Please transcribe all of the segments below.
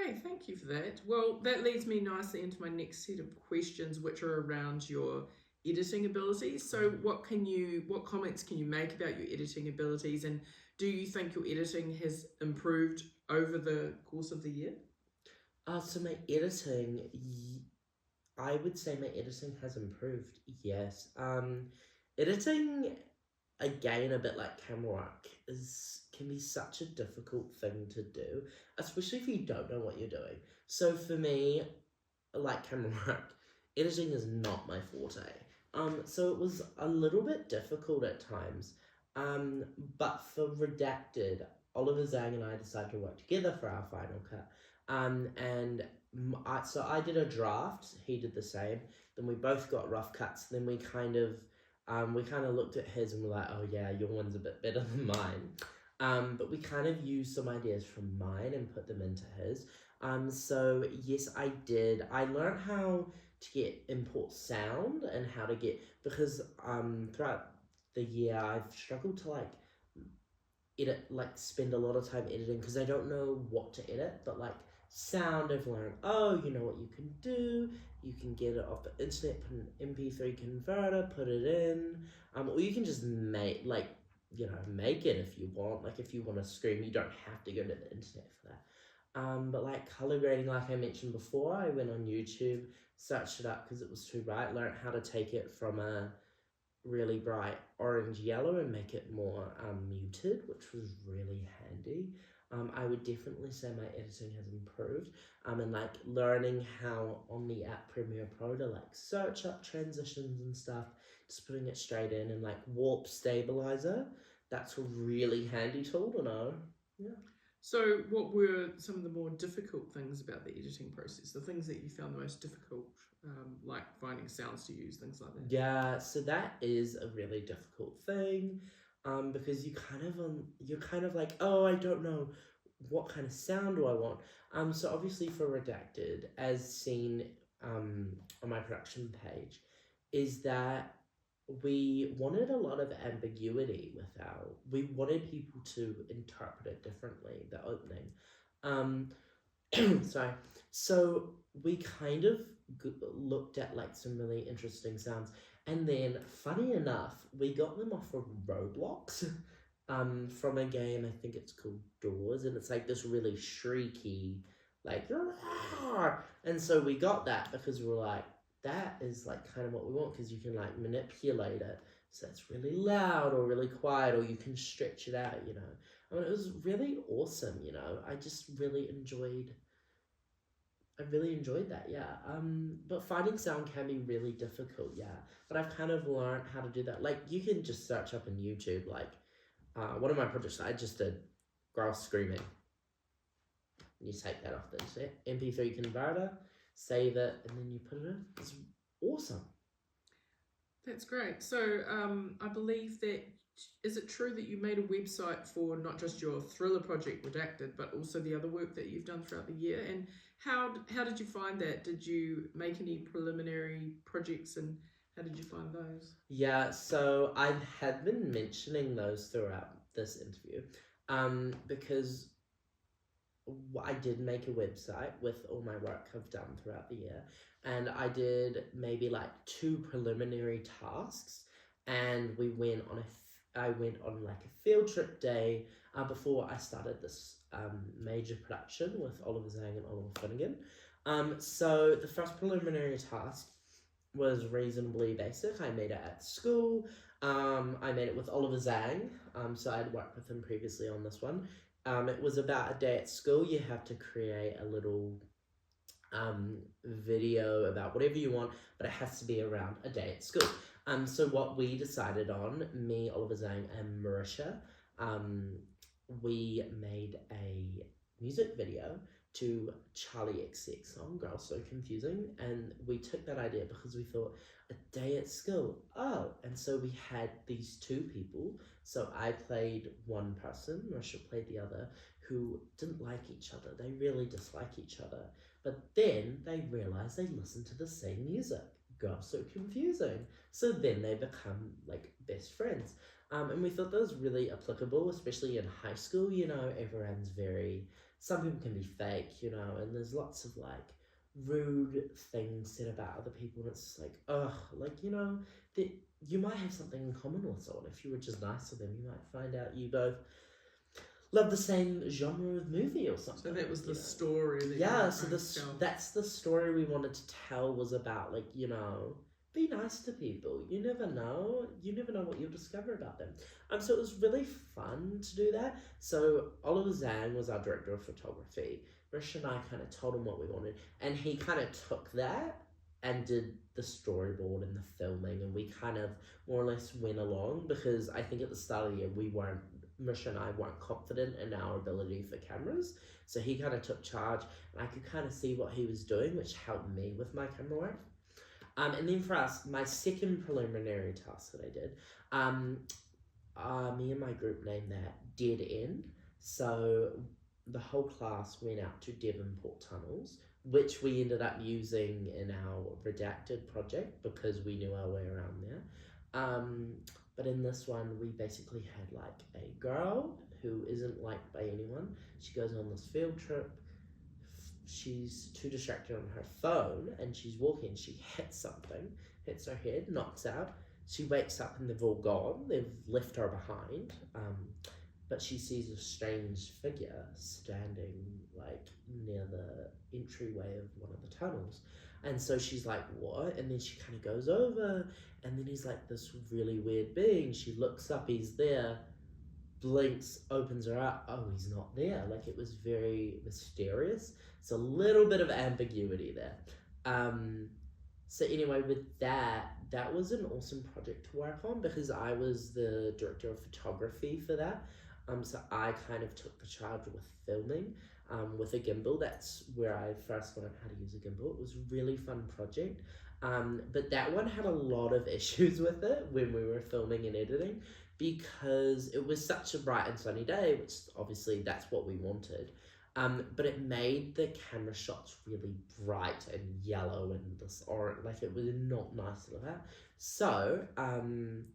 Okay, thank you for that. Well, that leads me nicely into my next set of questions, which are around your editing abilities. So, what comments can you make about your editing abilities, and do you think your editing has improved over the course of the year? So my editing, I would say my editing has improved. Yes. Editing again, a bit like camera work, is can be such a difficult thing to do, especially if you don't know what you're doing. So for me, like camera work, editing is not my forte. So it was a little bit difficult at times. Um, but for Redacted, Oliver Zhang and I decided to work together for our final cut. And so I did a draft, he did the same. Then we both got rough cuts. Then we kind of looked at his and were like, oh yeah, your one's a bit better than mine. But we kind of used some ideas from mine and put them into his. So yes, I did. I learned how to get import sound and how to get, because throughout the year I've struggled to spend a lot of time editing because I don't know what to edit, but like sound I've learned, oh, you know what you can do, you can get it off the internet, put an MP3 converter, put it in, or you can just make it if you want. Like if you want to scream, you don't have to go to the internet for that. But like color grading, like I mentioned before, I went on YouTube, searched it up because it was too bright, learned how to take it from a really bright orange yellow and make it more muted, which was really handy. I would definitely say my editing has improved. And like learning how on the app Premiere Pro to like search up transitions and stuff, just putting it straight in, and like warp stabilizer. That's a really handy tool to know. Yeah. So, what were some of the more difficult things about the editing process? The things that you found the most difficult, like finding sounds to use, things like that. Yeah, so that is a really difficult thing, because you're kind of like, oh, I don't know what kind of sound do I want. So obviously for Redacted, as seen on my production page, is that we wanted a lot of ambiguity with we wanted people to interpret it differently, the opening. Um, Sorry. So we kind of looked at like some really interesting sounds, and then funny enough, we got them off of Roblox, from a game, I think it's called Doors, and it's like this really shrieky, like, "Roar!" And so we got that because we were like, that is like kind of what we want, because you can like manipulate it so it's really loud or really quiet, or you can stretch it out. I mean, it was really awesome. I just really enjoyed that, yeah. But finding sound can be really difficult, yeah. But I've kind of learned how to do that. Like, you can just search up on YouTube, like, one of my projects I just did, girl screaming. And you take that off the internet, MP3 converter, save it, and then you put it in. It's awesome. That's great. So, I believe that is it true that you made a website for not just your thriller project Redacted, but also the other work that you've done throughout the year? And how did you find that? Did you make any preliminary projects, and how did you find those? Yeah, so I had been mentioning those throughout this interview, because I did make a website with all my work I've done throughout the year, and I did maybe like two preliminary tasks, and I went on like a field trip day before I started this major production with Oliver Zhang and Oliver Finnegan. So the first preliminary task was reasonably basic. I made it at school. I made it with Oliver Zhang, so I'd worked with him previously on this one. It was about a day at school. You have to create a little video about whatever you want, but it has to be around a day at school. So what we decided on, me, Oliver Zhang, and Marisha, we made a music video to Charlie XX song, Girl So Confusing, and we took that idea because we thought, a day at school, oh, and so we had these two people, so I played one person, Marisha played the other, who didn't like each other, they really dislike each other, but then they realize they listen to the same music, Girl So Confusing, so then they become like best friends. And we thought that was really applicable, especially in high school. Everyone's very some people can be fake, you know, and there's lots of like rude things said about other people, and it's like, ugh, like, you know, that you might have something in common with someone. If you were just nice to them, you might find out you both love the same genre of movie or something. So that was the you know. story that you Yeah, were so trying to tell. that's the story we wanted to tell, was about, like, you know, be nice to people. You never know. You never know what you'll discover about them. So it was really fun to do that. So Oliver Zhang was our director of photography. Rish and I kind of told him what we wanted, and he kind of took that and did the storyboard and the filming, and we kind of more or less went along, because I think at the start of the year Rish and I weren't confident in our ability for cameras. So he kind of took charge, and I could kind of see what he was doing, which helped me with my camera work. And then for us, my second preliminary task that I did, me and my group named that Dead End. So the whole class went out to Devonport tunnels, which we ended up using in our redacted project because we knew our way around there. But in this one, we basically had like a girl who isn't liked by anyone. She goes on this field trip. She's too distracted on her phone, and she's walking. She hits something, hits her head, knocks out. She wakes up and they've all gone. They've left her behind. But she sees a strange figure standing like near the entryway of one of the tunnels. And so she's like, what? And then she kind of goes over, and then he's like this really weird being. She looks up, he's there, blinks, opens her up. Oh, he's not there. Like, it was very mysterious. So a little bit of ambiguity there. So anyway, with that was an awesome project to work on, because I was the director of photography for that. So I kind of took the charge with filming with a gimbal. That's where I first learned how to use a gimbal. It was a really fun project. But that one had a lot of issues with it when we were filming and editing, because it was such a bright and sunny day, which obviously that's what we wanted. But it made the camera shots really bright and yellow and this orange, like it was not nice to look at. So,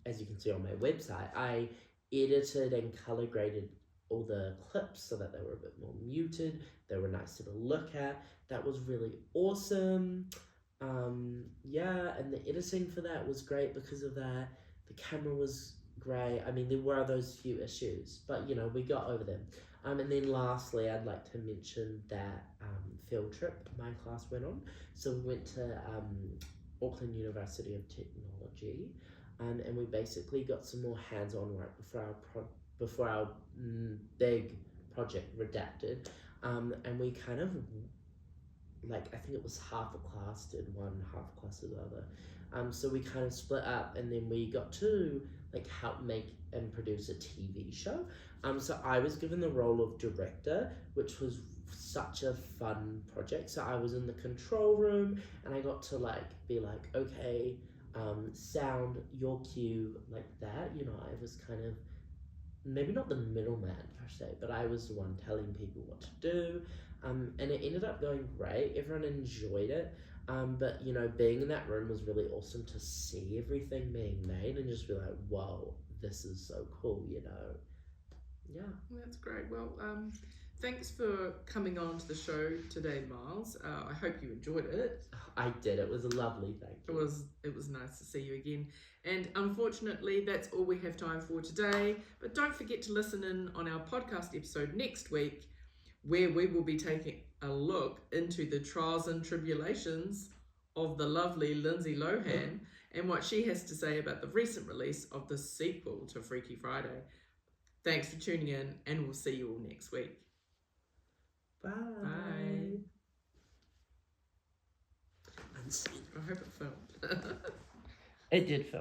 as you can see on my website, I edited and color graded all the clips so that they were a bit more muted. They were nicer to look at. That was really awesome. Yeah, and the editing for that was great because of that. The camera was great. I mean, there were those few issues, but you know, we got over them. And then lastly, I'd like to mention that field trip my class went on. So we went to Auckland University of Technology, and we basically got some more hands-on work before our big project Redacted, and we kind of, like, I think it was half a class did one, half a class did the other. So we kind of split up, and then we got to like help make and produce a TV show. So I was given the role of director, which was such a fun project. So I was in the control room, and I got to like be like, okay, sound, your cue, like that. You know, I was kind of maybe not the middleman per se, but I was the one telling people what to do. And it ended up going great. Everyone enjoyed it. But you know, being in that room was really awesome to see everything being made and just be like, whoa, this is so cool, you know. Yeah. That's great. Well, thanks for coming on to the show today, Miles. I hope you enjoyed it. I did. It was lovely, thank you. It was nice to see you again. And unfortunately, that's all we have time for today. But don't forget to listen in on our podcast episode next week, where we will be taking a look into the trials and tribulations of the lovely Lindsay Lohan and what she has to say about the recent release of the sequel to Freaky Friday. Thanks for tuning in, and we'll see you all next week. Bye. Bye. Unseen. I hope it filmed. It did film.